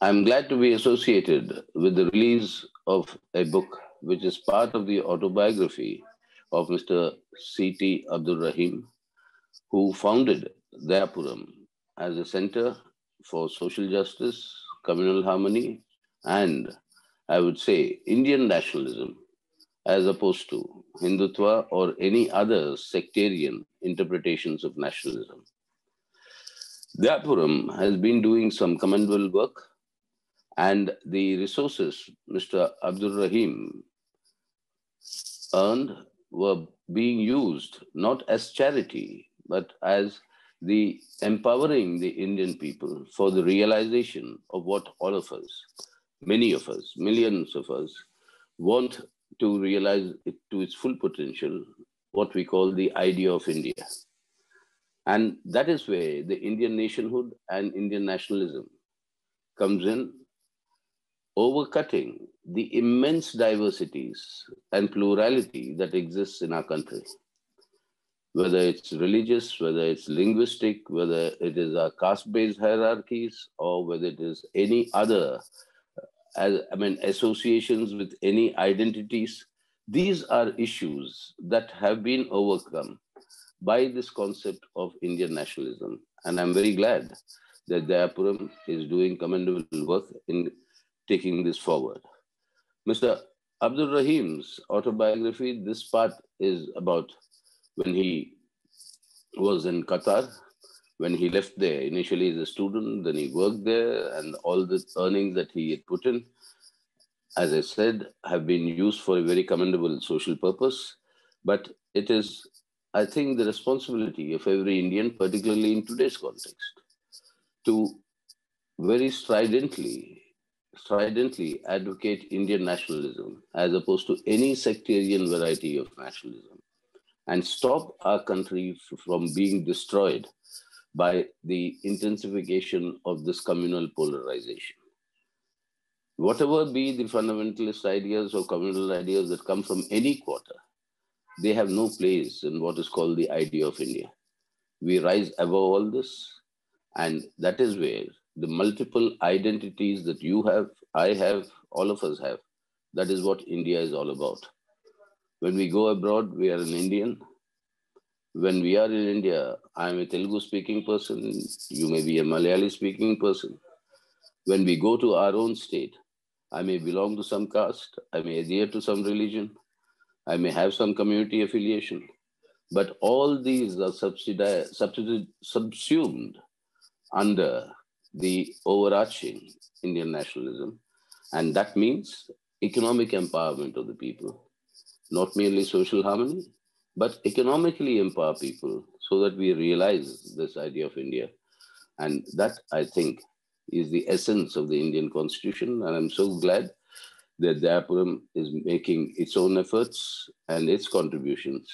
I'm glad to be associated with the release of a book which is part of the autobiography of Mr. C.T. Abdul Rahim, who founded Dayapuram as a center for social justice, communal harmony, and I would say Indian nationalism, as opposed to Hindutva or any other sectarian interpretations of nationalism. Dayapuram has been doing some commendable work, and the resources Mr. Abdul Rahim earned were being used not as charity, but as the empowering the Indian people for the realization of what all of us, many of us, millions of us, want to realize it to its full potential, what we call the idea of India. And that is where the Indian nationhood and Indian nationalism comes in, overcutting the immense diversities and plurality that exists in our country. Whether it's religious, whether it's linguistic, whether it is our caste-based hierarchies, or whether it is any other, associations with any identities, these are issues that have been overcome by this concept of Indian nationalism. And I'm very glad that Dayapuram is doing commendable work in taking this forward. Mr. Abdul Rahim's autobiography, this part is about when he was in Qatar, when he left there initially as a student, then he worked there, and all the earnings that he had put in, as I said, have been used for a very commendable social purpose. But it is, I think, the responsibility of every Indian, particularly in today's context, to very stridently advocate Indian nationalism as opposed to any sectarian variety of nationalism, and stop our country from being destroyed by the intensification of this communal polarization. Whatever be the fundamentalist ideas or communal ideas that come from any quarter, they have no place in what is called the idea of India. We rise above all this, and that is where the multiple identities that you have, I have, all of us have, that is what India is all about. When we go abroad, we are an Indian. When we are in India, I am a Telugu speaking person, you may be a Malayali speaking person. When we go to our own state, I may belong to some caste, I may adhere to some religion, I may have some community affiliation, but all these are subsumed under the overarching Indian nationalism. And that means economic empowerment of the people, not merely social harmony, but economically empower people so that we realize this idea of India. And that, I think, is the essence of the Indian constitution. And I'm so glad that Dayapuram is making its own efforts and its contributions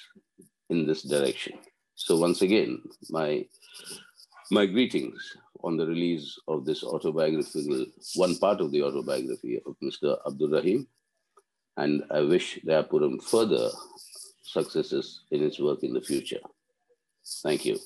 in this direction. So once again, my greetings on the release of this autobiographical, one part of the autobiography of Mr. Abdul Rahim. And I wish Dayapuram further successes in its work in the future. Thank you.